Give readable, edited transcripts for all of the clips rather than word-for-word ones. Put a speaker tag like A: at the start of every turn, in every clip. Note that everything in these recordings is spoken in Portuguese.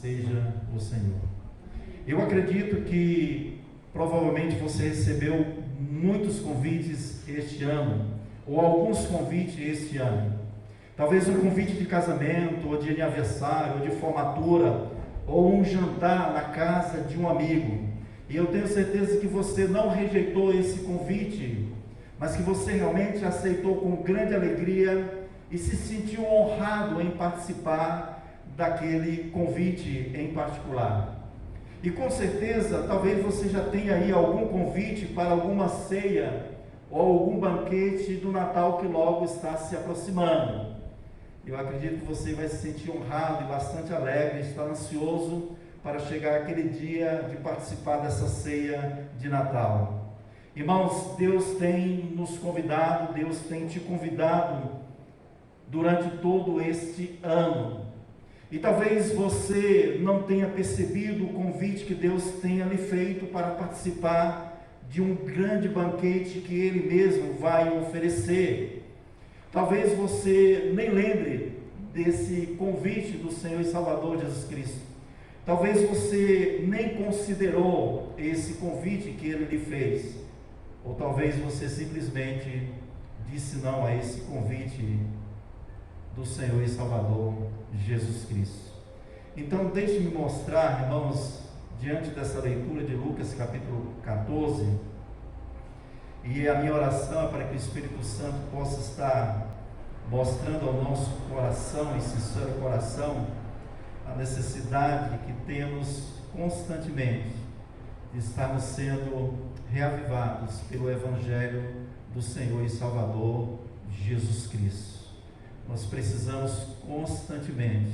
A: seja o Senhor. Eu acredito que provavelmente você recebeu muitos convites este ano, ou alguns convites este ano. Talvez um convite de casamento, ou de aniversário, ou de formatura, ou um jantar na casa de um amigo. E eu tenho certeza que você não rejeitou esse convite, mas que você realmente aceitou com grande alegria e se sentiu honrado em participar daquele convite em particular. E com certeza, talvez você já tenha aí algum convite para alguma ceia ou algum banquete do Natal que logo está se aproximando. Eu acredito que você vai se sentir honrado e bastante alegre, está ansioso para chegar aquele dia de participar dessa ceia de Natal. Irmãos, Deus tem nos convidado, Deus tem te convidado durante todo este ano. E talvez você não tenha percebido o convite que Deus tenha lhe feito para participar de um grande banquete que Ele mesmo vai oferecer. Talvez você nem lembre desse convite do Senhor e Salvador Jesus Cristo. Talvez você nem considerou esse convite que Ele lhe fez. Ou talvez você simplesmente disse não a esse convite do Senhor e Salvador Jesus Cristo. Então deixe-me mostrar, irmãos, diante dessa leitura de Lucas capítulo 14, e a minha oração é para que o Espírito Santo possa estar mostrando ao nosso coração e sincero coração a necessidade que temos constantemente de estarmos sendo reavivados pelo Evangelho do Senhor e Salvador Jesus Cristo. Nós precisamos constantemente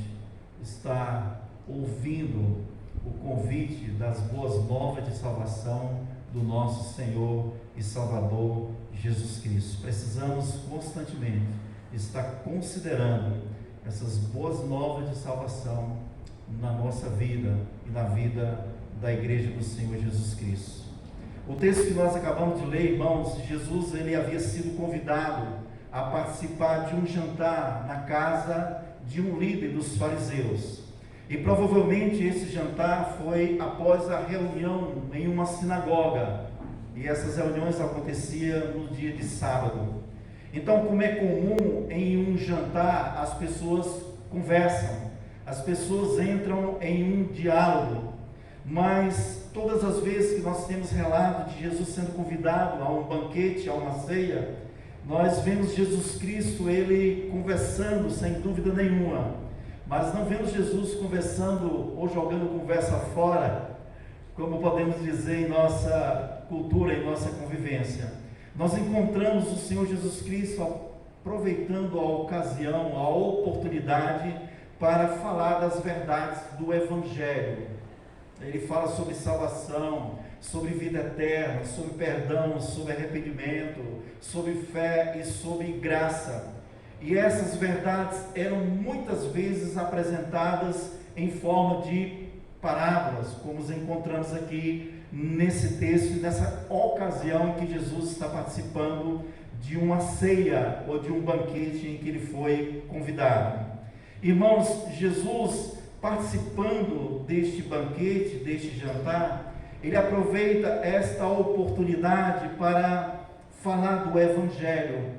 A: estar ouvindo o convite das boas novas de salvação do nosso Senhor e Salvador Jesus Cristo. Precisamos constantemente estar considerando essas boas novas de salvação na nossa vida e na vida da Igreja do Senhor Jesus Cristo. O texto que nós acabamos de ler, irmãos, Jesus ele havia sido convidado a participar de um jantar na casa de um líder dos fariseus. E provavelmente esse jantar foi após a reunião em uma sinagoga. E essas reuniões aconteciam no dia de sábado. Então, como é comum em um jantar, as pessoas conversam, as pessoas entram em um diálogo. Mas todas as vezes que nós temos relato de Jesus sendo convidado a um banquete, a uma ceia, nós vemos Jesus Cristo, Ele conversando sem dúvida nenhuma, mas não vemos Jesus conversando ou jogando conversa fora, como podemos dizer em nossa cultura, em nossa convivência. Nós encontramos o Senhor Jesus Cristo aproveitando a ocasião, a oportunidade para falar das verdades do Evangelho. Ele fala sobre salvação, sobre vida eterna, sobre perdão, sobre arrependimento, sobre fé e sobre graça. E essas verdades eram muitas vezes apresentadas em forma de parábolas, como os encontramos aqui nesse texto, nessa ocasião em que Jesus está participando de uma ceia ou de um banquete em que ele foi convidado. Irmãos, Jesus participando deste banquete, deste jantar, ele aproveita esta oportunidade para falar do Evangelho,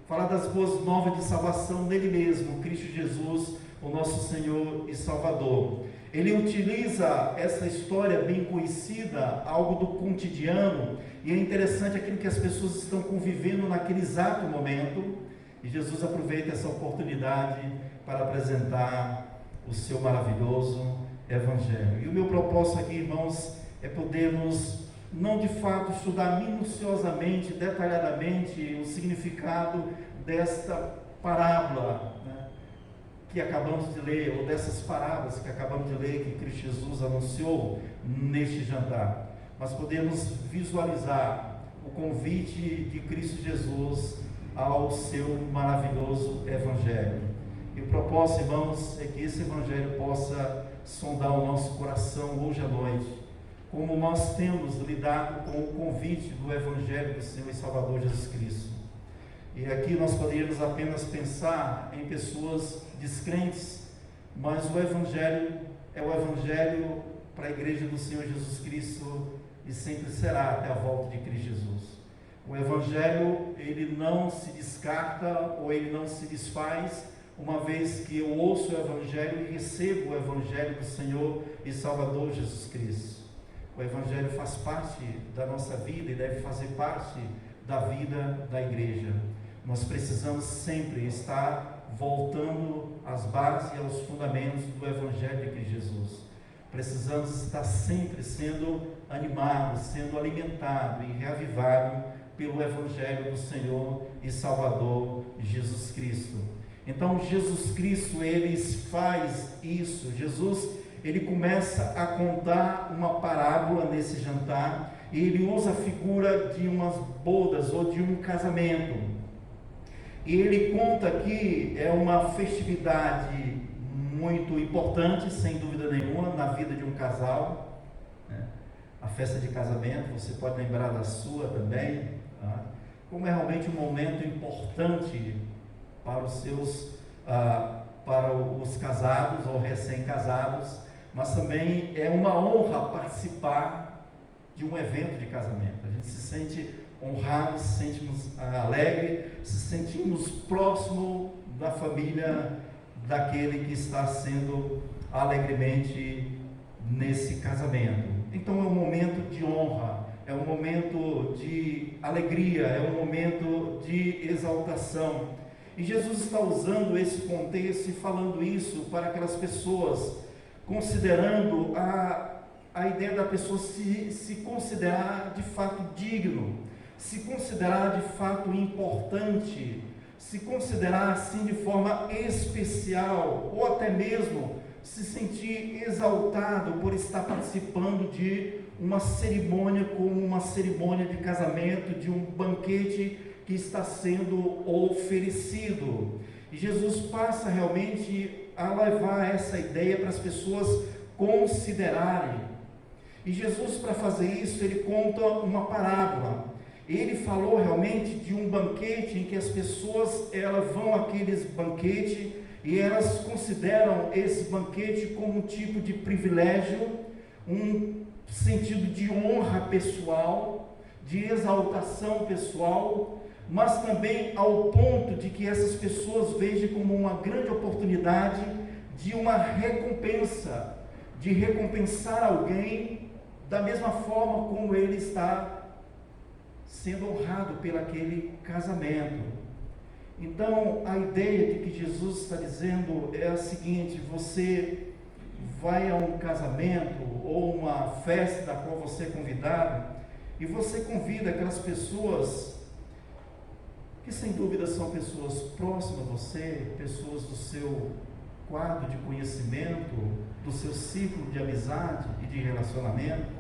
A: falar das boas novas de salvação nele mesmo, Cristo Jesus, o nosso Senhor e Salvador. Ele utiliza essa história bem conhecida, algo do cotidiano, e é interessante aquilo que as pessoas estão convivendo naquele exato momento, e Jesus aproveita essa oportunidade para apresentar o seu maravilhoso Evangelho. E o meu propósito aqui, irmãos, é podermos, não de fato estudar minuciosamente, detalhadamente o significado desta parábola, né, que acabamos de ler, ou dessas parábolas que acabamos de ler, que Cristo Jesus anunciou neste jantar, mas podemos visualizar o convite de Cristo Jesus ao seu maravilhoso Evangelho. E o propósito, irmãos, é que esse Evangelho possa sondar o nosso coração hoje à noite, como nós temos lidado com o convite do Evangelho do Senhor e Salvador Jesus Cristo. E aqui nós poderíamos apenas pensar em pessoas descrentes, mas o Evangelho é o Evangelho para a igreja do Senhor Jesus Cristo e sempre será até a volta de Cristo Jesus. O Evangelho, ele não se descarta ou ele não se desfaz, uma vez que eu ouço o Evangelho e recebo o Evangelho do Senhor e Salvador Jesus Cristo. O Evangelho faz parte da nossa vida e deve fazer parte da vida da igreja. Nós precisamos sempre estar voltando às bases e aos fundamentos do Evangelho de Cristo Jesus. Precisamos estar sempre sendo animados, sendo alimentados e reavivados pelo Evangelho do Senhor e Salvador Jesus Cristo. Então Jesus Cristo, ele faz isso. Jesus, ele começa a contar uma parábola nesse jantar e ele usa a figura de umas bodas ou de um casamento. E ele conta que é uma festividade muito importante, sem dúvida nenhuma, na vida de um casal, né? A festa de casamento, você pode lembrar da sua também, tá? Como é realmente um momento importante para os casados ou recém-casados, mas também é uma honra participar de um evento de casamento. A gente se sente honrado, se sentimos alegre, se sentimos próximo da família daquele que está sendo alegremente nesse casamento. Então é um momento de honra, é um momento de alegria, é um momento de exaltação. E Jesus está usando esse contexto e falando isso para aquelas pessoas, considerando a ideia da pessoa se considerar de fato digno, se considerar de fato importante, se considerar assim de forma especial, ou até mesmo se sentir exaltado por estar participando de uma cerimônia como uma cerimônia de casamento, de um banquete que está sendo oferecido. E Jesus passa realmente a levar essa ideia para as pessoas considerarem. E Jesus, para fazer isso, ele conta uma parábola. Ele falou realmente de um banquete em que as pessoas elas vão àqueles banquetes e elas consideram esse banquete como um tipo de privilégio, um sentido de honra pessoal, de exaltação pessoal, mas também ao ponto de que essas pessoas vejam como uma grande oportunidade de uma recompensa, de recompensar alguém da mesma forma como ele está sendo honrado pelaquele casamento. Então, a ideia de que Jesus está dizendo é a seguinte: você vai a um casamento ou uma festa da qual você é convidado, e você convida aquelas pessoas que sem dúvida são pessoas próximas a você, pessoas do seu quadro de conhecimento, do seu ciclo de amizade e de relacionamento.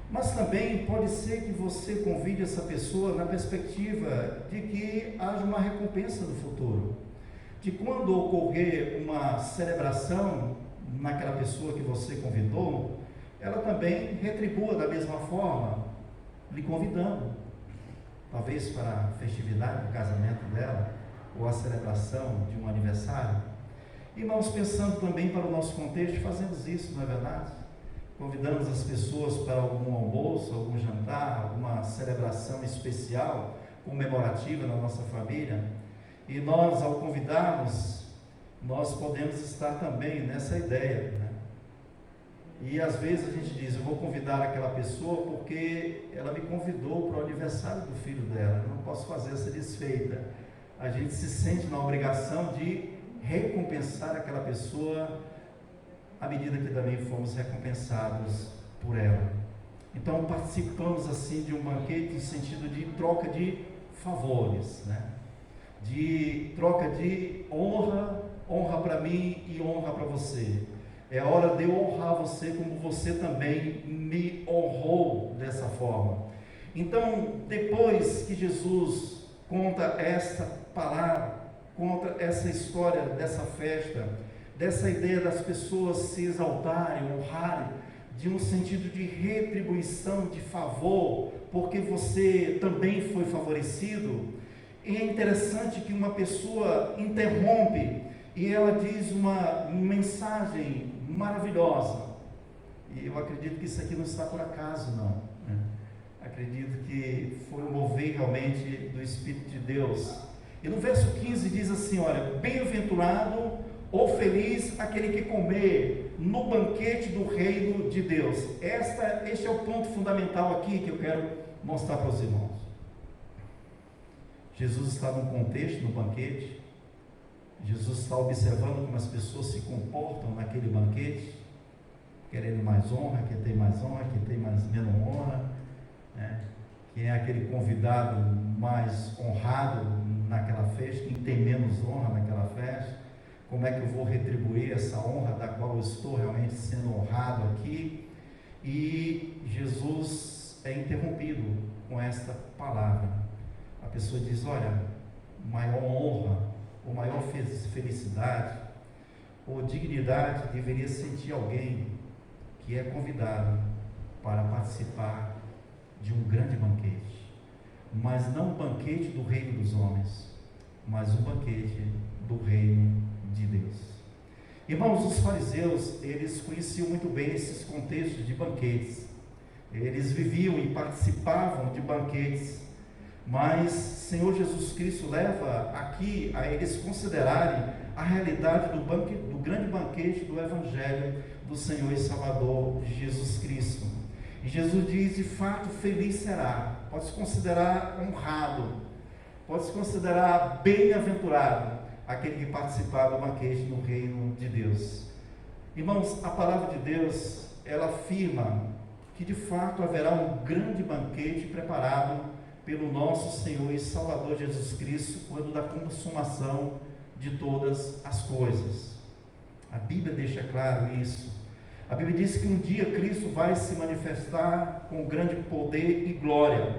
A: Mas também pode ser que você convide essa pessoa na perspectiva de que haja uma recompensa no futuro, de quando ocorrer uma celebração naquela pessoa que você convidou, ela também retribua da mesma forma, lhe convidando, talvez para a festividade do casamento dela, ou a celebração de um aniversário. Irmãos, pensando também para o nosso contexto, fazemos isso, não é verdade? Convidamos as pessoas para algum almoço, algum jantar, alguma celebração especial, comemorativa na nossa família, e nós, ao convidarmos, nós podemos estar também nessa ideia, né? E às vezes a gente diz: eu vou convidar aquela pessoa porque ela me convidou para o aniversário do filho dela, eu não posso fazer essa desfeita. A gente se sente na obrigação de recompensar aquela pessoa à medida que também fomos recompensados por ela. Então participamos assim de um banquete no sentido de troca de favores, né? De troca de honra para mim e honra para você. É hora de eu honrar você como você também me honrou dessa forma. Então, depois que Jesus conta esta palavra, conta essa história dessa festa, dessa ideia das pessoas se exaltarem, honrarem, de um sentido de retribuição, de favor, porque você também foi favorecido. E é interessante que uma pessoa interrompe e ela diz uma mensagem maravilhosa. E eu acredito que isso aqui não está por acaso, não, né? Acredito que foi um mover realmente do Espírito de Deus. E no verso 15 diz assim, olha, bem-aventurado ou feliz aquele que comer no banquete do reino de Deus. Este é o ponto fundamental aqui que eu quero mostrar para os irmãos. Jesus está num contexto, no banquete. Jesus está observando como as pessoas se comportam naquele banquete, querendo mais honra, quem tem mais honra, quem tem menos honra, né? Quem é aquele convidado mais honrado naquela festa, quem tem menos honra naquela festa, como é que eu vou retribuir essa honra da qual eu estou realmente sendo honrado aqui? E Jesus é interrompido com esta palavra. A pessoa diz, olha, maior honra, ou maior felicidade, ou dignidade deveria sentir alguém que é convidado para participar de um grande banquete, mas não um banquete do reino dos homens, mas um banquete do reino de Deus. Irmãos, os fariseus, eles conheciam muito bem esses contextos de banquetes, eles viviam e participavam de banquetes, mas Senhor Jesus Cristo leva aqui a eles considerarem a realidade do grande banquete do Evangelho do Senhor e Salvador Jesus Cristo. E Jesus diz, de fato, feliz será, pode se considerar honrado, pode se considerar bem-aventurado aquele que participar do banquete no reino de Deus. Irmãos, a palavra de Deus, ela afirma que de fato haverá um grande banquete preparado pelo nosso Senhor e Salvador Jesus Cristo, quando da consumação de todas as coisas. A Bíblia deixa claro isso. A Bíblia diz que um dia Cristo vai se manifestar com grande poder e glória.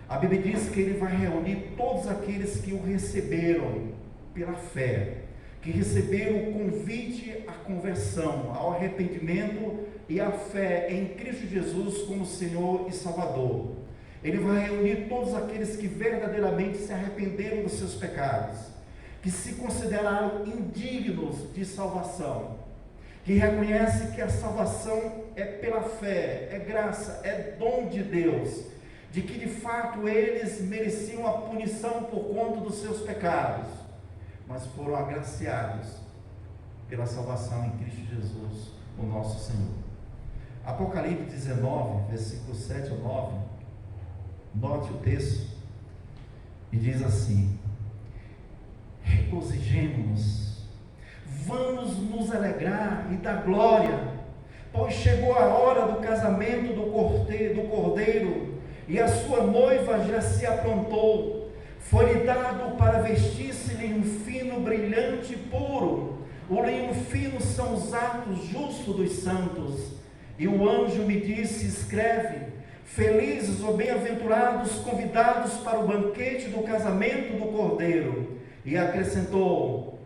A: A Bíblia diz que Ele vai reunir todos aqueles que o receberam pela fé, que receberam o convite à conversão, ao arrependimento e à fé em Cristo Jesus como Senhor e Salvador. Ele vai reunir todos aqueles que verdadeiramente se arrependeram dos seus pecados, que se consideraram indignos de salvação, que reconhecem que a salvação é pela fé, é graça, é dom de Deus, de que de fato eles mereciam a punição por conta dos seus pecados, mas foram agraciados pela salvação em Cristo Jesus, o nosso Senhor. Apocalipse 19, versículos 7 ao 9, note o texto, e diz assim: regozijemo-nos, vamos nos alegrar e dar glória, pois chegou a hora do casamento do Cordeiro, e a sua noiva já se aprontou. Foi-lhe dado para vestir-se linho fino, brilhante e puro. O linho fino são os atos justos dos santos. E o anjo me disse, escreve, felizes ou bem-aventurados, convidados para o banquete do casamento do Cordeiro. E acrescentou,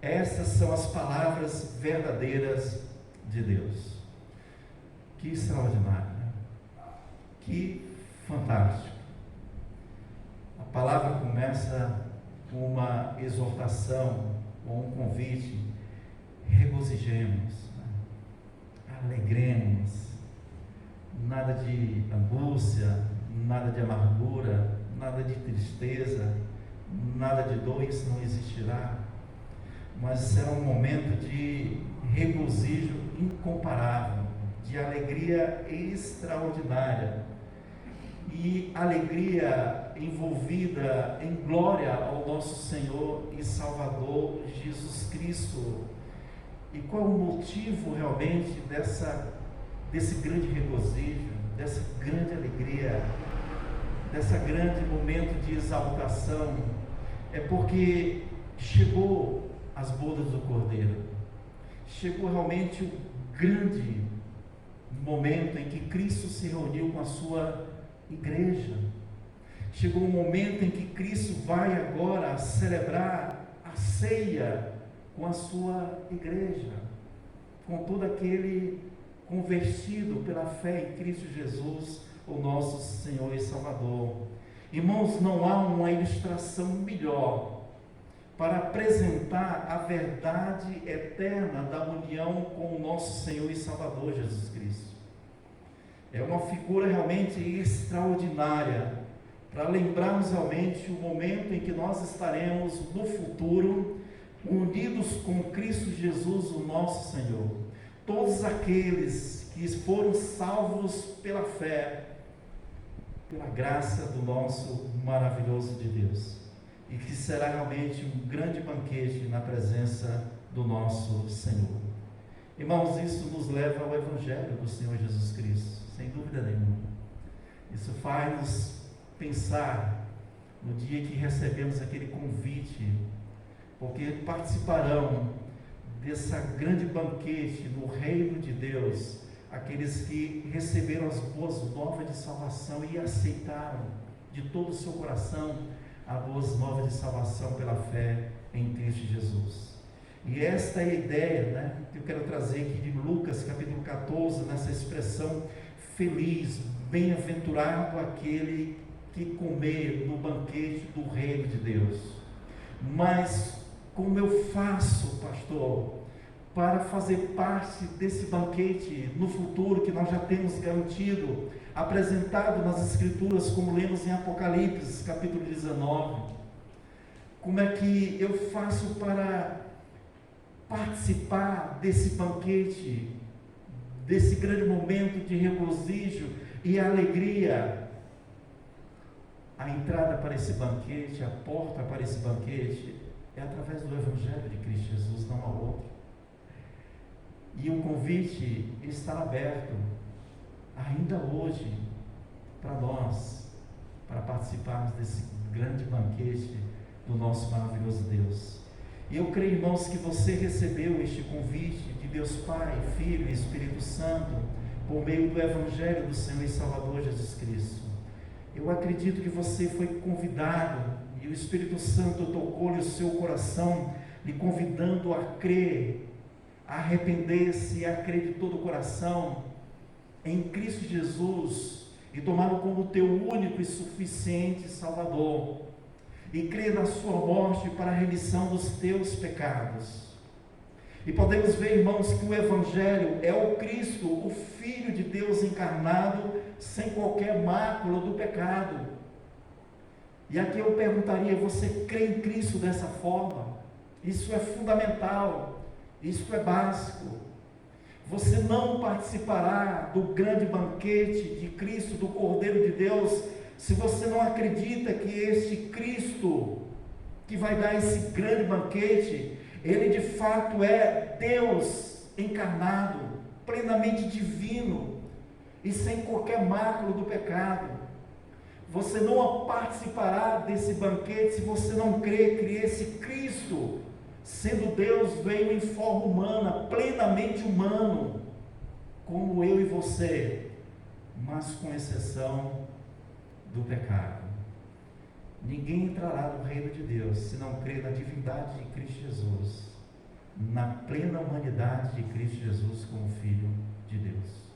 A: essas são as palavras verdadeiras de Deus. Que extraordinário, né? Que fantástico. A palavra começa com uma exortação, com um convite, regozijemos, né? Alegremos, nada de angústia, nada de amargura, nada de tristeza, nada de dor, isso não existirá, mas será um momento de regozijo incomparável, de alegria extraordinária, e alegria envolvida em glória ao nosso Senhor e Salvador Jesus Cristo. E qual o motivo realmente desse grande regozijo, dessa grande alegria, desse grande momento de exaltação? É porque chegou as bodas do Cordeiro, chegou realmente o grande momento em que Cristo se reuniu com a sua igreja. Chegou o momento em que Cristo vai agora celebrar a ceia com a sua igreja, com todo aquele convertido pela fé em Cristo Jesus, o nosso Senhor e Salvador. Irmãos, não há uma ilustração melhor para apresentar a verdade eterna da união com o nosso Senhor e Salvador Jesus Cristo. É uma figura realmente extraordinária, para lembrarmos realmente o momento em que nós estaremos no futuro, unidos com Cristo Jesus, o nosso Senhor. Todos aqueles que foram salvos pela fé, pela graça do nosso maravilhoso de Deus, e que será realmente um grande banquete na presença do nosso Senhor. Irmãos, isso nos leva ao Evangelho do Senhor Jesus Cristo, sem dúvida nenhuma. Isso faz-nos pensar no dia que recebemos aquele convite, porque participarão dessa grande banquete no reino de Deus aqueles que receberam as boas novas de salvação e aceitaram de todo o seu coração as boas novas de salvação pela fé em Cristo Jesus. E esta é a ideia, que eu quero trazer aqui de Lucas capítulo 14, nessa expressão: feliz, bem-aventurado aquele que comer no banquete do reino de Deus. Mas como eu faço, pastor, para fazer parte desse banquete no futuro que nós já temos garantido, apresentado nas Escrituras, como lemos em Apocalipse capítulo 19? Como é que eu faço para participar desse banquete, desse grande momento de regozijo e alegria? A entrada para esse banquete, a porta para esse banquete, é através do Evangelho de Cristo Jesus, não há outro. E o convite está aberto, ainda hoje, para nós, para participarmos desse grande banquete do nosso maravilhoso Deus. E eu creio, irmãos, que você recebeu este convite de Deus Pai, Filho e Espírito Santo, por meio do Evangelho do Senhor e Salvador Jesus Cristo. Eu acredito que você foi convidado, e o Espírito Santo tocou-lhe o seu coração, lhe convidando a crer, a arrepender-se e a crer de todo o coração em Cristo Jesus, e tomá-lo como teu único e suficiente Salvador, e crer na sua morte para a remissão dos teus pecados. E podemos ver, irmãos, que o Evangelho é o Cristo, o Filho de Deus encarnado, sem qualquer mácula do pecado. E aqui eu perguntaria: você crê em Cristo dessa forma? Isso é fundamental, isso é básico. Você não participará do grande banquete de Cristo, do Cordeiro de Deus, se você não acredita que este Cristo, que vai dar esse grande banquete, ele de fato é Deus encarnado, plenamente divino e sem qualquer mácula do pecado. Você não participará desse banquete se você não crer que esse Cristo, sendo Deus, veio em forma humana, plenamente humano, como eu e você, mas com exceção do pecado. Ninguém entrará no reino de Deus se não crer na divindade de Cristo Jesus, na plena humanidade de Cristo Jesus como Filho de Deus.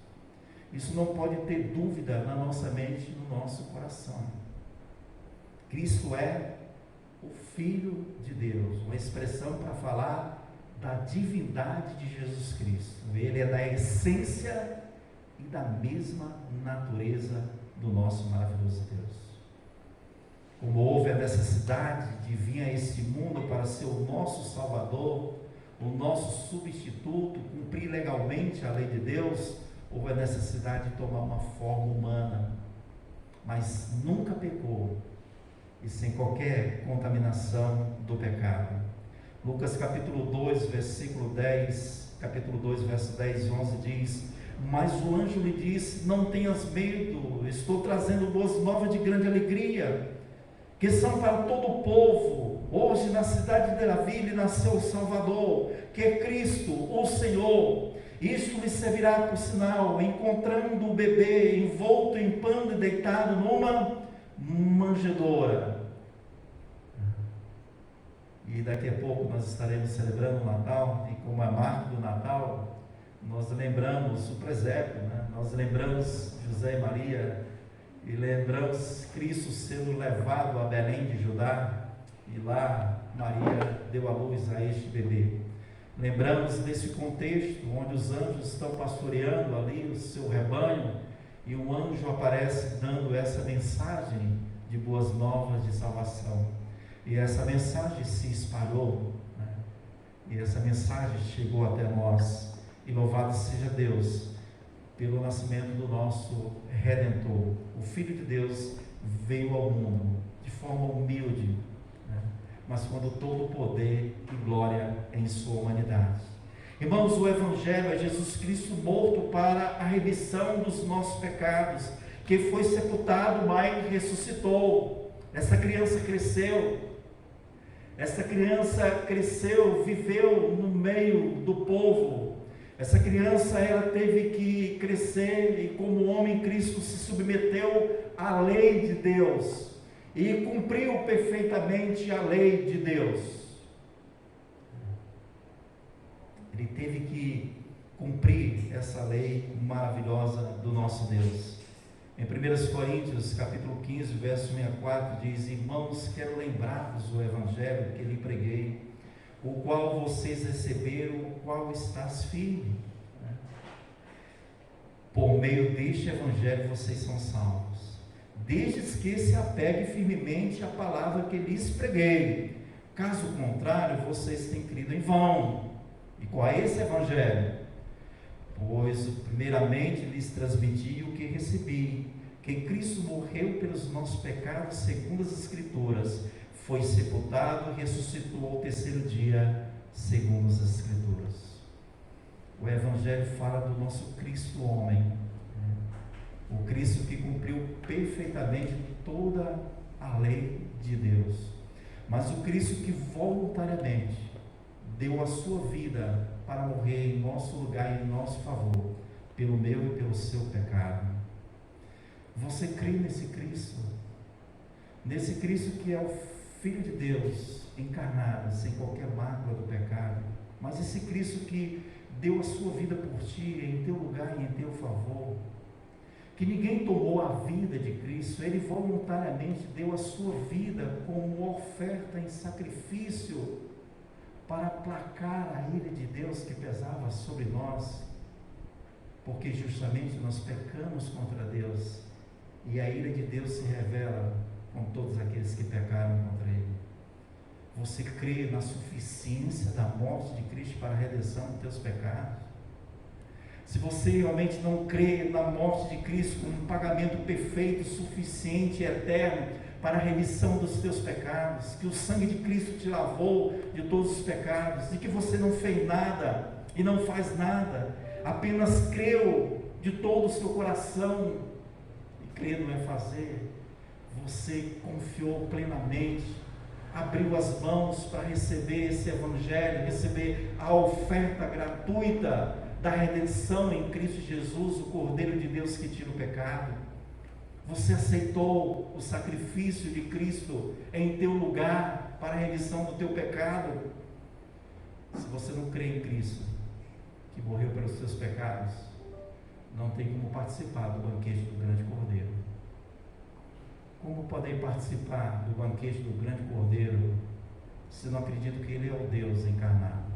A: Isso não pode ter dúvida na nossa mente, no nosso coração. Cristo é o Filho de Deus, uma expressão para falar da divindade de Jesus Cristo. Ele é da essência e da mesma natureza do nosso maravilhoso Deus. Como houve a necessidade de vir a esse mundo para ser o nosso Salvador, o nosso substituto, cumprir legalmente a lei de Deus, houve a necessidade de tomar uma forma humana, mas nunca pecou, e sem qualquer contaminação do pecado. Lucas capítulo 2, versículo 10, capítulo 2, verso 10 e 11 diz: mas o anjo lhe disse: não tenhas medo, estou trazendo boas novas de grande alegria, que são para todo o povo. Hoje na cidade de Davi lhe nasceu o Salvador, que é Cristo, o Senhor. Isto lhe servirá por sinal: encontrando o bebê envolto em pano e deitado numa manjedoura. E daqui a pouco nós estaremos celebrando o Natal, e como é a marca do Natal, nós lembramos o presépio, nós lembramos José e Maria, e lembramos Cristo sendo levado a Belém de Judá, e lá Maria deu à luz a este bebê. Lembramos desse contexto onde os anjos estão pastoreando ali o seu rebanho e um anjo aparece dando essa mensagem de boas novas de salvação. E essa mensagem se espalhou, né? E essa mensagem chegou até nós. E louvado seja Deus pelo nascimento do nosso Redentor. O Filho de Deus veio ao mundo de forma humilde, né? Mas quando todo o poder e glória em sua humanidade. Irmãos, o Evangelho é Jesus Cristo morto para a remissão dos nossos pecados, que foi sepultado, mas ressuscitou. Essa criança cresceu, viveu no meio do povo. Essa criança, ela teve que crescer e como homem Cristo se submeteu à lei de Deus e cumpriu perfeitamente a lei de Deus. Ele teve que cumprir essa lei maravilhosa do nosso Deus. Em 1 Coríntios, capítulo 15, verso 64, diz: irmãos, quero lembrar-vos o Evangelho que lhe preguei, o qual vocês receberam, o qual estás firme. Por meio deste Evangelho vocês são salvos, desde que se apegue firmemente à palavra que lhes preguei. Caso contrário, vocês têm crido em vão. E qual é esse Evangelho? Pois primeiramente lhes transmiti o que recebi, que Cristo morreu pelos nossos pecados segundo as Escrituras, foi sepultado e ressuscitou ao terceiro dia segundo as Escrituras. O Evangelho fala do nosso Cristo homem, né? O Cristo que cumpriu perfeitamente toda a lei de Deus, mas o Cristo que voluntariamente deu a sua vida para morrer em nosso lugar e em nosso favor, pelo meu e pelo seu pecado. Você crê nesse Cristo? Nesse Cristo que é o Filho de Deus, encarnado, sem qualquer mácula do pecado, mas esse Cristo que deu a sua vida por ti, em teu lugar e em teu favor, que ninguém tomou a vida de Cristo, Ele voluntariamente deu a sua vida como oferta em sacrifício, para aplacar a ira de Deus que pesava sobre nós, porque justamente nós pecamos contra Deus, e a ira de Deus se revela com todos aqueles que pecaram contra Ele. Você crê na suficiência da morte de Cristo para a redenção dos teus pecados? Se você realmente não crê na morte de Cristo como um pagamento perfeito, suficiente e eterno, para a remissão dos teus pecados, que o sangue de Cristo te lavou de todos os pecados, e que você não fez nada e não faz nada, apenas creu de todo o seu coração, e crer não é fazer, você confiou plenamente, abriu as mãos para receber esse Evangelho, receber a oferta gratuita da redenção em Cristo Jesus, o Cordeiro de Deus que tira o pecado. Você aceitou o sacrifício de Cristo em teu lugar para a remissão do teu pecado? Se você não crê em Cristo, que morreu pelos teus pecados, não tem como participar do banquete do grande Cordeiro. Como poder participar do banquete do grande Cordeiro se não acredito que Ele é o Deus encarnado?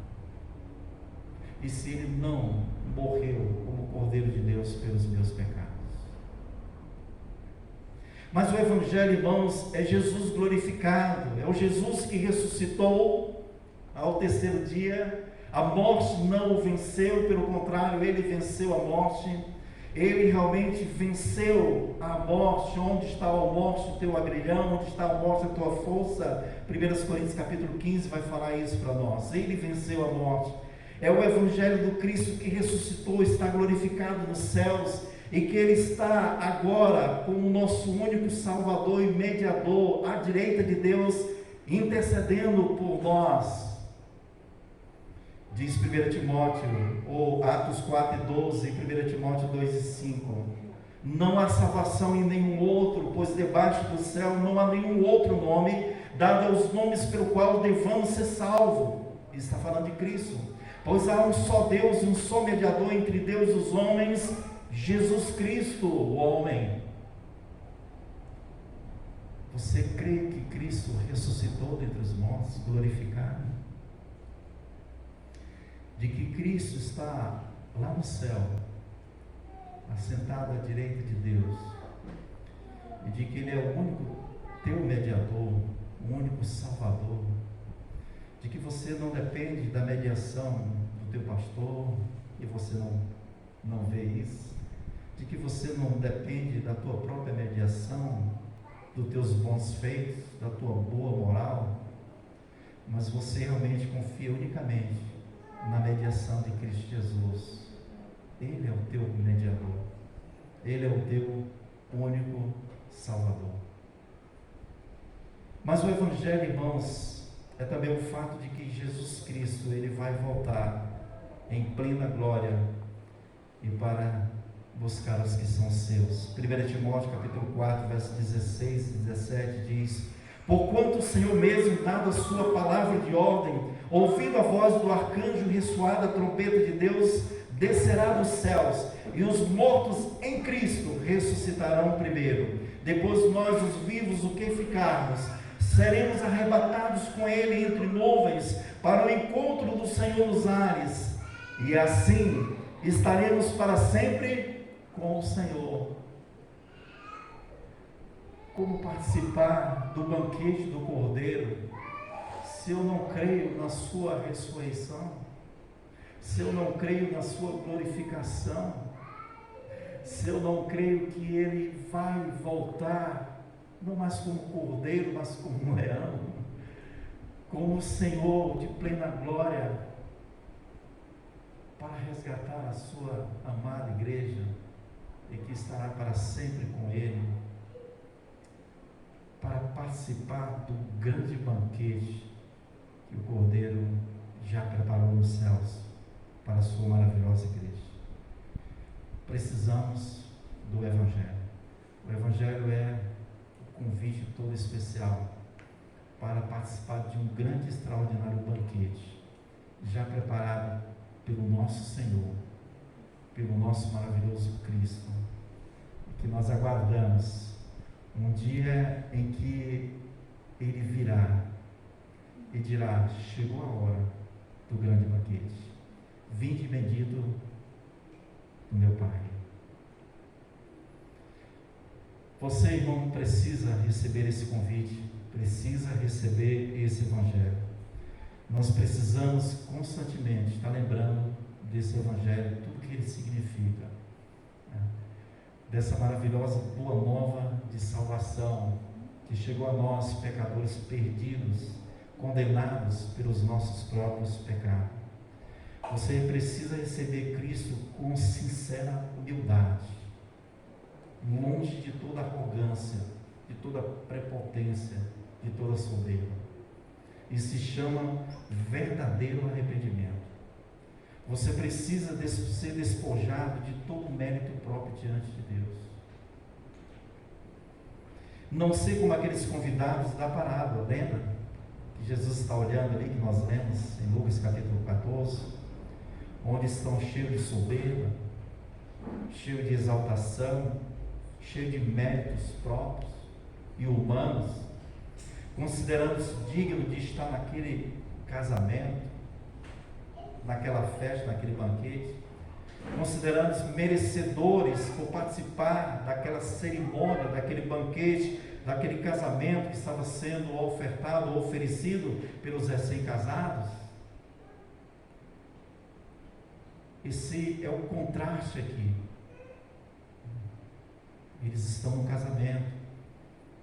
A: E se Ele não morreu como Cordeiro de Deus pelos meus pecados? Mas o Evangelho, irmãos, é Jesus glorificado, é o Jesus que ressuscitou ao terceiro dia. A morte não o venceu, pelo contrário, Ele venceu a morte. Ele realmente venceu a morte. Onde está a morte o teu agrilhão? Onde está a morte a tua força? 1 Coríntios capítulo 15 vai falar isso para nós. Ele venceu a morte. É o Evangelho do Cristo que ressuscitou, está glorificado nos céus, e que Ele está agora como nosso único Salvador e mediador à direita de Deus, intercedendo por nós. Diz 1 Timóteo, ou Atos 4:12, 1 Timóteo 2:5, não há salvação em nenhum outro, pois debaixo do céu não há nenhum outro nome dado aos nomes pelo qual devamos ser salvos. Ele está falando de Cristo. Pois há um só Deus e um só mediador entre Deus e os homens, Jesus Cristo, o homem. Você crê que Cristo ressuscitou dentre os mortos, glorificado? De que Cristo está lá no céu, assentado à direita de Deus, e de que Ele é o único teu mediador, o único Salvador, de que você não depende da mediação do teu pastor, e você não vê isso, de que você não depende da tua própria mediação, dos teus bons feitos, da tua boa moral, mas você realmente confia unicamente na mediação de Cristo Jesus. Ele é o teu mediador, Ele é o teu único Salvador. Mas o Evangelho, irmãos, é também o fato de que Jesus Cristo, Ele vai voltar em plena glória e para buscar os que são seus. 1 Timóteo capítulo 4, versos 16 e 17 diz: porquanto o Senhor mesmo, dado a sua palavra de ordem, ouvindo a voz do arcanjo, ressoada a trompeta de Deus, descerá dos céus, e os mortos em Cristo ressuscitarão primeiro. Depois nós, os vivos, o que ficarmos, seremos arrebatados com Ele entre nuvens, para o encontro do Senhor nos ares, e assim estaremos para sempre com o Senhor. Como participar do banquete do Cordeiro, se eu não creio na sua ressurreição, se eu não creio na sua glorificação, se eu não creio que Ele vai voltar, não mais como Cordeiro, mas como um leão, como o Senhor de plena glória, para resgatar a sua amada igreja, e que estará para sempre com Ele, para participar do grande banquete que o Cordeiro já preparou nos céus para a sua maravilhosa igreja. Precisamos do Evangelho. O Evangelho é o convite todo especial para participar de um grande e extraordinário banquete, já preparado pelo nosso Senhor, pelo nosso maravilhoso Cristo, que nós aguardamos um dia em que Ele virá e dirá: chegou a hora do grande banquete, vinde bendito do meu Pai. Você, irmão, precisa receber esse convite, precisa receber esse Evangelho. Nós precisamos constantemente estar lembrando desse Evangelho, tudo que ele significa, dessa maravilhosa boa nova de salvação que chegou a nós, pecadores perdidos, condenados pelos nossos próprios pecados. Você precisa receber Cristo com sincera humildade, longe de toda arrogância, de toda prepotência, de toda soberba. Isso se chama verdadeiro arrependimento. Você precisa ser despojado de todo mérito próprio diante de Deus. Não ser como aqueles convidados da parábola, lembra? Que Jesus está olhando ali, que nós lemos em Lucas capítulo 14, onde estão cheios de soberba, cheios de exaltação, cheios de méritos próprios e humanos, considerando-se dignos de estar naquele casamento, naquela festa, naquele banquete, considerando-se merecedores por participar daquela cerimônia, daquele banquete, daquele casamento que estava sendo ofertado ou oferecido pelos recém-casados. Esse é o contraste aqui. Eles estão no casamento.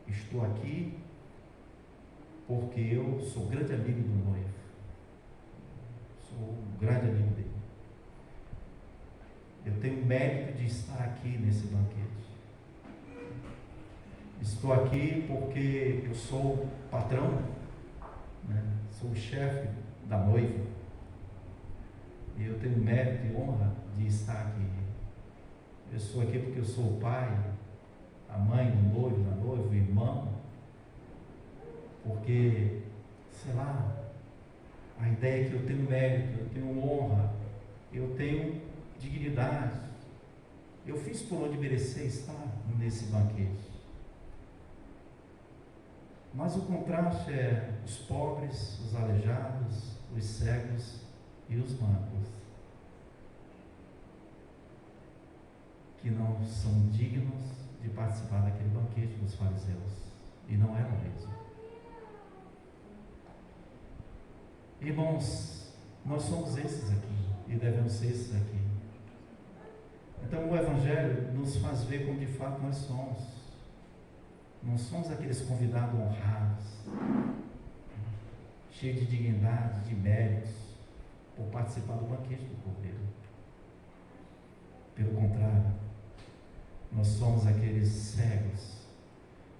A: Estou aqui porque eu sou grande amigo do noivo. Sou um grande amigo dele. Eu tenho mérito de estar aqui nesse banquete. Estou aqui porque eu sou patrão, sou o chefe da noiva. E eu tenho mérito e honra de estar aqui. Eu estou aqui porque eu sou o pai, a mãe do noivo, da noiva, o irmão. Porque, sei lá, a ideia é que eu tenho mérito, eu tenho honra, eu tenho dignidade. Eu fiz por onde merecer estar nesse banquete. Mas o contraste é os pobres, os aleijados, os cegos e os mancos, que não são dignos de participar daquele banquete dos fariseus, e não eram mesmo. Irmãos, nós somos esses aqui, e devemos ser esses aqui. Então o Evangelho nos faz ver como de fato nós somos. Não somos aqueles convidados honrados, cheios de dignidade, de méritos, por participar do banquete do Cordeiro. Pelo contrário, nós somos aqueles cegos,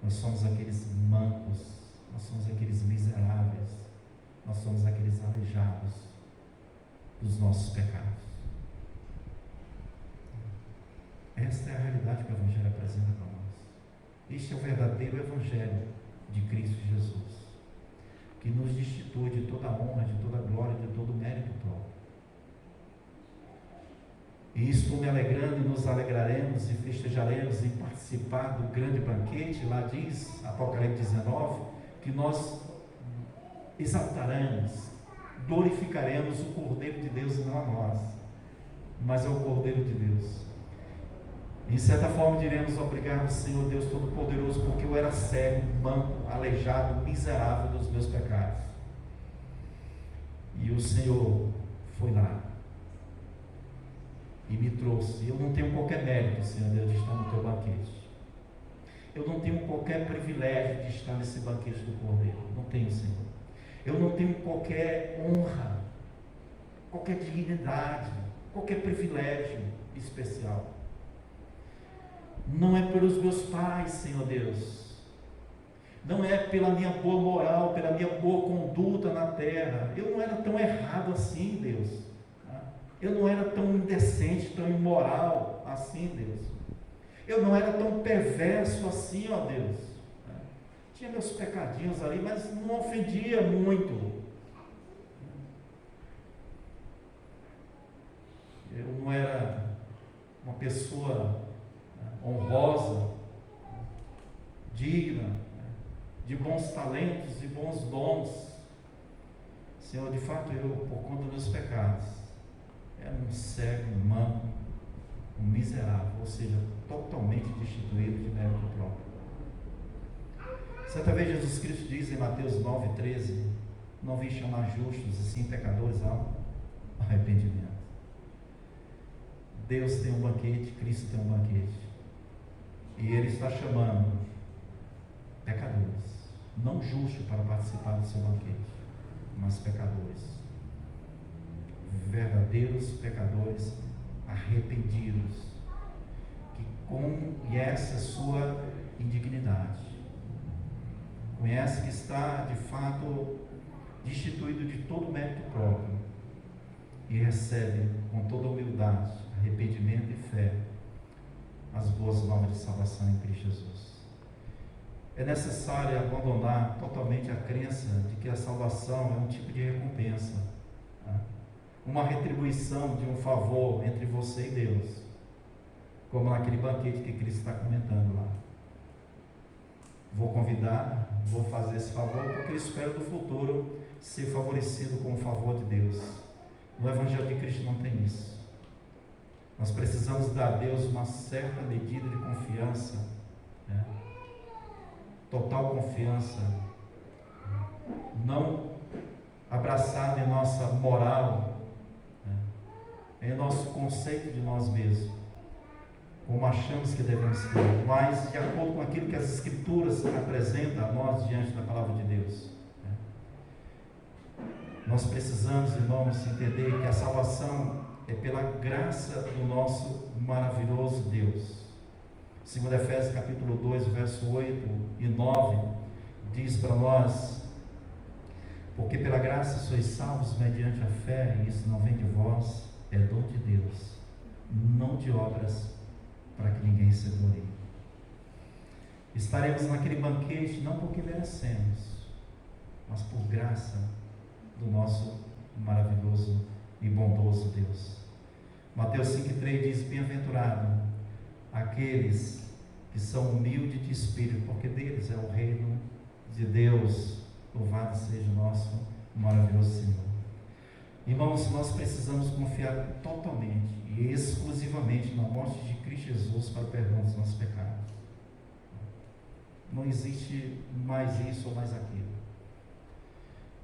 A: nós somos aqueles mancos, nós somos aqueles miseráveis, nós somos aqueles aleijados dos nossos pecados. Esta é a realidade que o Evangelho apresenta para nós. Este é o verdadeiro Evangelho de Cristo Jesus, que nos destitui de toda honra, de toda glória, de todo mérito próprio. E isto me alegrando, e nos alegraremos e festejaremos em participar do grande banquete. Lá diz, Apocalipse 19, que nós exaltaremos, glorificaremos o Cordeiro de Deus, e não a nós, mas é o Cordeiro de Deus. Em certa forma diremos: obrigado, Senhor Deus Todo-Poderoso, porque eu era cego, manco, aleijado, miserável dos meus pecados, e o Senhor foi lá e me trouxe. Eu não tenho qualquer mérito, Senhor Deus, de estar no teu banquete. Eu não tenho qualquer privilégio de estar nesse banquete do Cordeiro. Não tenho, Senhor. Eu não tenho qualquer honra, qualquer dignidade, qualquer privilégio especial. Não é pelos meus pais, Senhor Deus. Não é pela minha boa moral, pela minha boa conduta na terra. Eu não era tão errado assim, Deus. Eu não era tão indecente, tão imoral assim, Deus. Eu não era tão perverso assim, ó Deus. Tinha meus pecadinhos ali, mas não ofendia muito. Eu não era uma pessoa honrosa, digna, de bons talentos e bons dons. Senhor, de fato, eu, por conta dos meus pecados, era um cego, um manco, um miserável, ou seja, totalmente destituído de mérito próprio. Certa vez Jesus Cristo diz em Mateus 9,13: não vim chamar justos, e sim pecadores ao arrependimento. Deus tem um banquete, Cristo tem um banquete, e Ele está chamando pecadores, não justos para participar do seu banquete, mas pecadores, verdadeiros pecadores arrependidos, que conhecem a sua indignidade, conhece que está de fato destituído de todo mérito próprio, e recebe com toda humildade, arrependimento e fé as boas novas de salvação em Cristo Jesus. É necessário abandonar totalmente a crença de que a salvação é um tipo de recompensa, uma retribuição de um favor entre você e Deus, como naquele banquete que Cristo está comentando lá. Vou convidar, vou fazer esse favor, porque eu espero no futuro ser favorecido com o favor de Deus. No Evangelho de Cristo não tem isso. Nós precisamos dar a Deus uma certa medida de confiança, total confiança, não abraçada em nossa moral, em nosso conceito de nós mesmos, como achamos que devemos ser, mas de acordo com aquilo que as Escrituras apresentam a nós diante da palavra de Deus. Nós precisamos, irmãos, entender que a salvação é pela graça do nosso maravilhoso Deus. Segundo Efésios capítulo 2, verso 8 e 9, diz para nós: porque pela graça sois salvos mediante a fé, e isso não vem de vós, é dom de Deus, não de obras, para que ninguém se glorie. Estaremos naquele banquete não porque merecemos, mas por graça do nosso maravilhoso e bondoso Deus. Mateus 5,3 diz: bem-aventurado aqueles que são humildes de espírito, porque deles é o reino de Deus. Louvado seja o nosso maravilhoso Senhor. Irmãos, nós precisamos confiar totalmente e exclusivamente na morte de Cristo Jesus para o perdão dos nossos pecados. Não existe mais isso ou mais aquilo.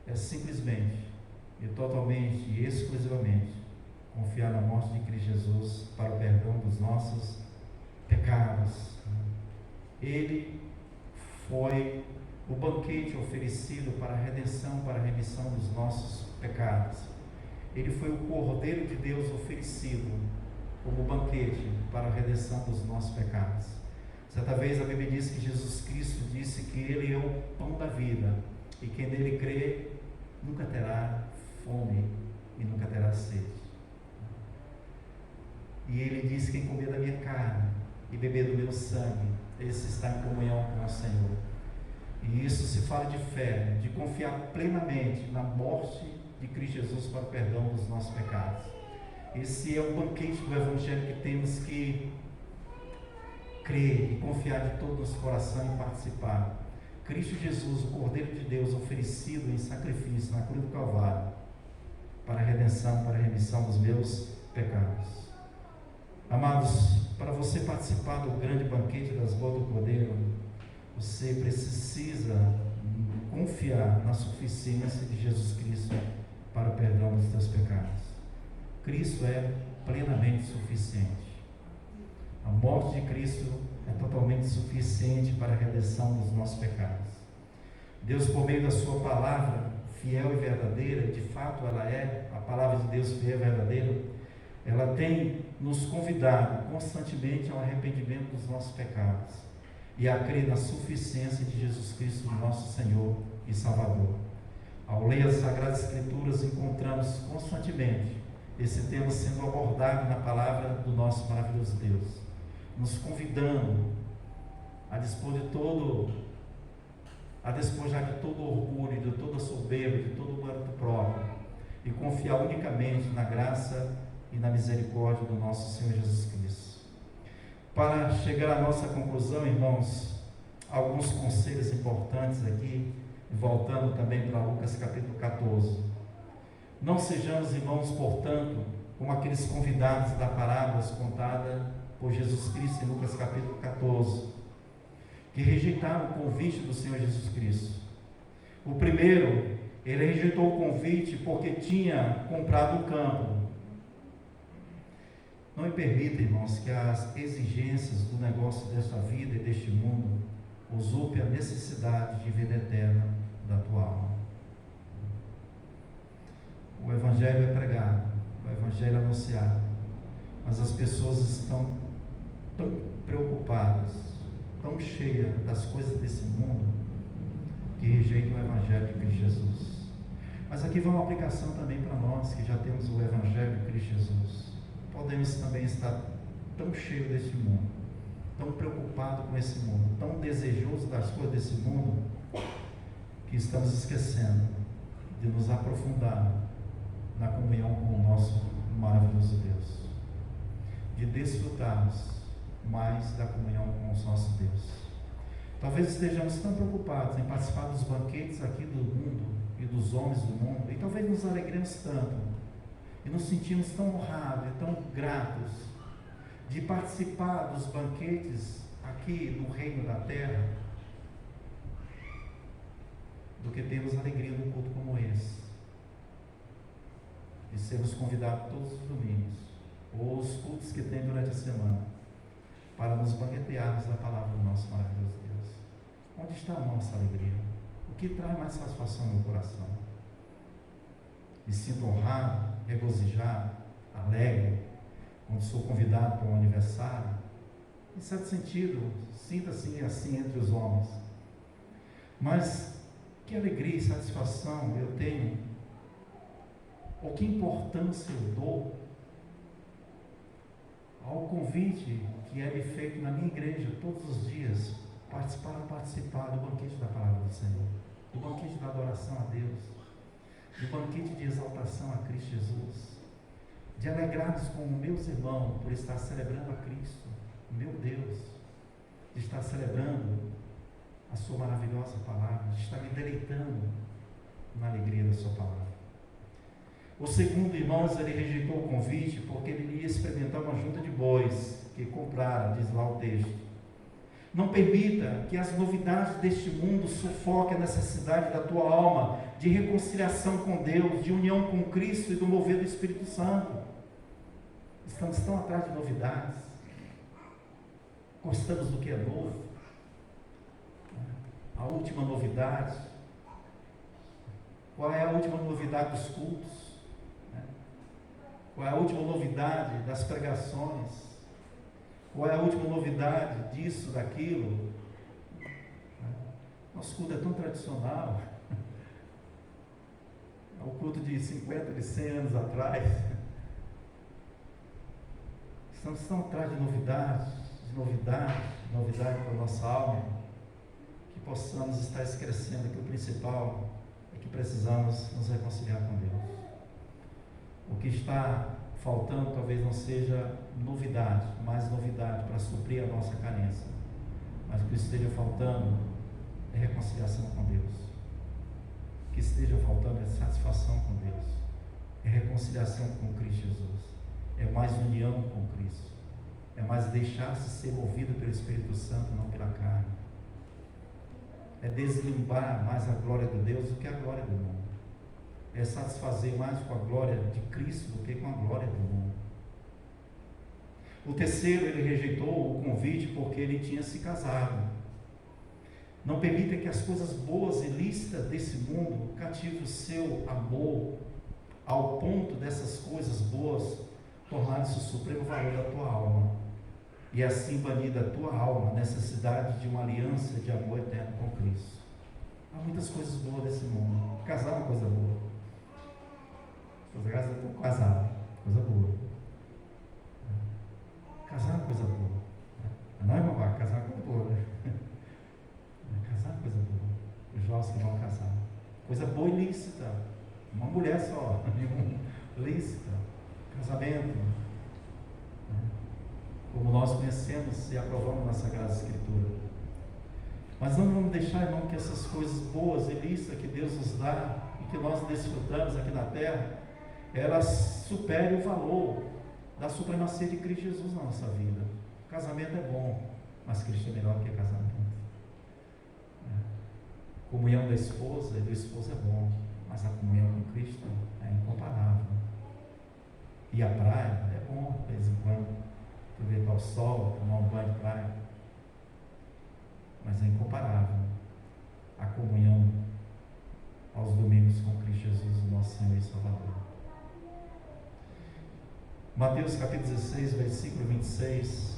A: É simplesmente e totalmente e exclusivamente confiar na morte de Cristo Jesus para o perdão dos nossos pecados. Ele foi o banquete oferecido para a redenção, para a remissão dos nossos pecados. Ele foi o Cordeiro de Deus oferecido como banquete para a redenção dos nossos pecados. Certa vez a Bíblia diz que Jesus Cristo disse que Ele é o pão da vida, e quem nele crê nunca terá fome e nunca terá sede. E Ele disse: quem comer da minha carne e beber do meu sangue, esse está em comunhão com o Senhor. E isso se fala de fé, de confiar plenamente na morte de Cristo Jesus para o perdão dos nossos pecados. Esse é o banquete do Evangelho que temos que crer e confiar de todo o nosso coração e participar. Cristo Jesus, o Cordeiro de Deus, oferecido em sacrifício na cruz do Calvário, para a redenção, para a remissão dos meus pecados. Amados, para você participar do grande banquete das bodas do Cordeiro, você precisa confiar na suficiência de Jesus Cristo para o perdão dos teus pecados. Cristo é plenamente suficiente. A morte de Cristo é totalmente suficiente para a redenção dos nossos pecados. Deus, por meio da sua palavra fiel e verdadeira, de fato ela é a palavra de Deus fiel e verdadeira, ela tem nos convidado constantemente ao arrependimento dos nossos pecados e a crer na suficiência de Jesus Cristo, nosso Senhor e Salvador. Ao ler as Sagradas Escrituras, encontramos constantemente esse tema sendo abordado na palavra do nosso maravilhoso Deus, nos convidando a despojar de todo orgulho, de toda soberba, de todo mérito próprio, e confiar unicamente na graça e na misericórdia do nosso Senhor Jesus Cristo. Para chegar à nossa conclusão, irmãos, alguns conselhos importantes aqui, voltando também para Lucas capítulo 14. Não sejamos, irmãos, portanto, como aqueles convidados da parábola contada por Jesus Cristo em Lucas capítulo 14, que rejeitaram o convite do Senhor Jesus Cristo. O primeiro, ele rejeitou o convite porque tinha comprado o campo. Não me permita, irmãos, que as exigências do negócio desta vida e deste mundo usurpem a necessidade de vida eterna da tua alma. O Evangelho é pregado, o Evangelho é anunciado, mas as pessoas estão tão preocupadas, tão cheias das coisas desse mundo, que rejeitam o Evangelho de Cristo Jesus. Mas aqui vai uma aplicação também para nós, que já temos o Evangelho de Cristo Jesus. Podemos também estar tão cheios desse mundo, tão preocupados com esse mundo, tão desejosos das coisas desse mundo, que estamos esquecendo de nos aprofundar na comunhão com o nosso maravilhoso Deus, de desfrutarmos mais da comunhão com o nosso Deus. Talvez estejamos tão preocupados em participar dos banquetes aqui do mundo e dos homens do mundo, e talvez nos alegremos tanto e nos sentimos tão honrados e tão gratos de participar dos banquetes aqui no reino da terra, do que termos alegria num culto como esse, de sermos convidados todos os domingos, ou os cultos que tem durante a semana, para nos banquetearmos da palavra do nosso maravilhoso Deus. Onde está a nossa alegria? O que traz mais satisfação no meu coração? Me sinto honrado, regozijado, alegre, quando sou convidado para um aniversário. Em certo sentido, sinta-se assim entre os homens. Mas que alegria e satisfação eu tenho, ou que importância eu dou ao convite que é feito na minha igreja todos os dias, participar do banquete da palavra do Senhor, do banquete da adoração a Deus, do banquete de exaltação a Cristo Jesus, de alegrarmos com meus irmãos por estar celebrando a Cristo, meu Deus, de estar celebrando a sua maravilhosa palavra, de estar me deleitando na alegria da sua palavra. O segundo, irmãos, ele rejeitou o convite porque ele ia experimentar uma junta de bois que comprara, diz lá o texto. Não permita que as novidades deste mundo sufoquem a necessidade da tua alma de reconciliação com Deus, de união com Cristo e do mover do Espírito Santo. Estamos tão atrás de novidades, gostamos do que é novo, a última novidade. Qual é a última novidade dos cultos? Qual é a última novidade das pregações? Qual é a última novidade disso, daquilo? Nosso culto é tão tradicional. É o culto de 50, de 100 anos atrás. Estamos tão atrás de novidade para a nossa alma, que possamos estar esquecendo que o principal é que precisamos nos reconciliar com Deus. O que está faltando talvez não seja novidade, mais novidade para suprir a nossa carência, mas o que esteja faltando é reconciliação com Deus. O que esteja faltando é satisfação com Deus, é reconciliação com Cristo Jesus, é mais união com Cristo, é mais deixar-se ser movido pelo Espírito Santo, não pela carne, é deslimbar mais a glória de Deus do que a glória do mundo, é satisfazer mais com a glória de Cristo do que com a glória do mundo. O terceiro, ele rejeitou o convite porque ele tinha se casado. Não permita que as coisas boas e lícitas desse mundo cativem o seu amor ao ponto dessas coisas boas tornarem-se o supremo valor da tua alma, e assim banir da tua alma a necessidade de uma aliança de amor eterno com Cristo. Há muitas coisas boas nesse mundo. Casar é uma coisa boa. Graças a Deus, casar, coisa boa. Casar é uma coisa boa. Não é uma casar é uma coisa boa. Casar é uma coisa boa. Os jovens que vão casar. Coisa boa e lícita. Uma mulher só. Lícita. Casamento. Como nós conhecemos e aprovamos na Sagrada Escritura. Mas não vamos deixar, irmão, que essas coisas boas e lícitas que Deus nos dá e que nós desfrutamos aqui na terra, elas superem o valor da supremacia de Cristo Jesus na nossa vida. O casamento é bom, mas Cristo é melhor que casamento. A comunhão da esposa e do esposo é bom, mas a comunhão com Cristo é incomparável. E a praia é bom, de vez em quando, aproveitar o sol, tomar um banho de praia, mas é incomparável a comunhão aos domingos com Cristo Jesus, o nosso Senhor e Salvador. Mateus capítulo 16, versículo 26,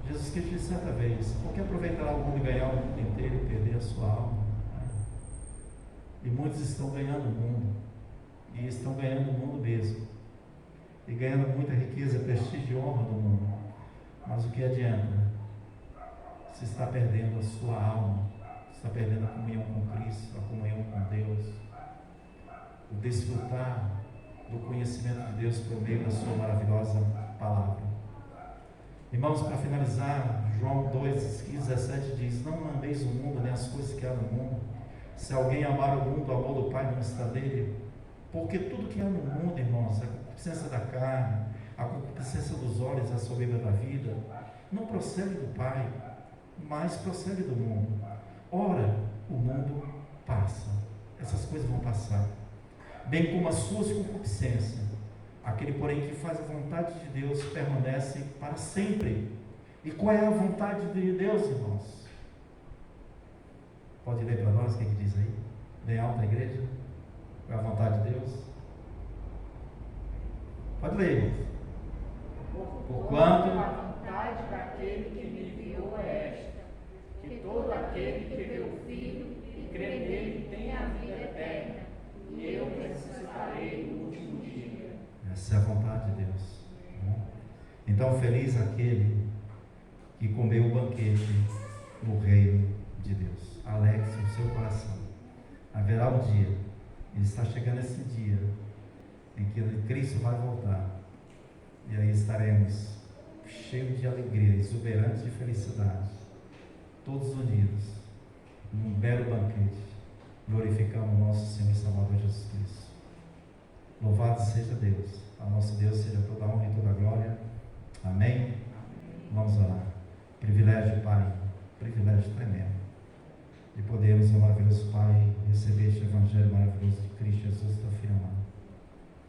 A: Jesus Cristo disse certa vez: por que aproveitará o mundo e ganhar o mundo inteiro e perder a sua alma? E muitos estão ganhando o mundo, e estão ganhando o mundo mesmo, e ganhando muita riqueza, prestígio e honra do mundo, mas o que adianta? Se está perdendo a sua alma, está perdendo a comunhão com Cristo, a comunhão com Deus, o desfrutar do conhecimento de Deus por meio da sua maravilhosa palavra. Irmãos, para finalizar, João 2,17 diz: não ameis o mundo, nem as coisas que há no mundo. Se alguém amar o mundo, o amor do Pai não está nele. Porque tudo que há no mundo, irmãos, a concupiscência da carne, a concupiscência dos olhos, a soberba da vida, não procede do Pai, mas procede do mundo. Ora, o mundo passa, essas coisas vão passar, bem como as suas concupiscências. Aquele, porém, que faz a vontade de Deus permanece para sempre. E qual é a vontade de Deus, irmãos? Pode ler para nós o que diz aí? Bem alto a igreja? Qual é a vontade de Deus? Pode ler, irmãos. Porquanto
B: a vontade daquele que me enviou é esta, que todo aquele que vê o Filho e crê nele tenha a vida eterna, e eu ressuscitarei no último dia.
A: Essa é a vontade de Deus. Então, feliz aquele que comeu o banquete no reino de Deus. Alegre-se o seu coração. Haverá um dia, e está chegando esse dia, em que Cristo vai voltar, e aí estaremos cheios de alegria, exuberantes de felicidade, todos unidos, num belo banquete, glorificando o nosso Senhor e Salvador Jesus Cristo. Louvado seja Deus, a nosso Deus seja toda a honra e toda a glória. Amém? Vamos orar. Privilégio, Pai, privilégio tremendo de podermos, meu maravilhoso Pai, receber este Evangelho maravilhoso de Cristo Jesus, teu Filho amado.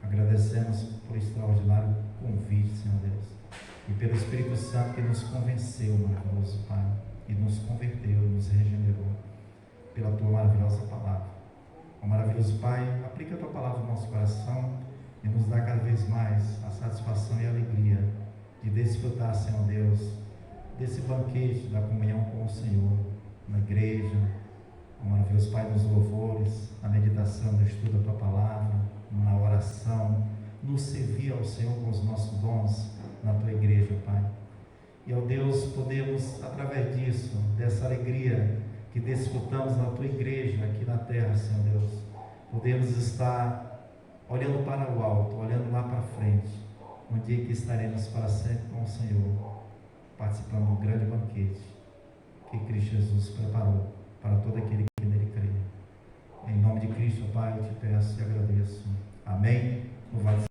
A: Agradecemos por extraordinário convite, Senhor Deus, e pelo Espírito Santo que nos convenceu, maravilhoso Pai, e nos converteu, nos regenerou pela tua maravilhosa palavra. Ó maravilhoso Pai, aplica a tua palavra no nosso coração e nos dá cada vez mais a satisfação e a alegria de desfrutar, Senhor Deus, desse banquete da comunhão com o Senhor, na igreja, ó maravilhoso Pai, nos louvores, na meditação, no estudo da tua palavra, na oração, no servir ao Senhor com os nossos dons na tua igreja, Pai. E, ó Deus, podemos, através disso, dessa alegria que desfrutamos na tua igreja aqui na terra, Senhor Deus, podemos estar olhando para o alto, olhando lá para frente, um dia que estaremos para sempre com o Senhor, participando do grande banquete que Cristo Jesus preparou para todo aquele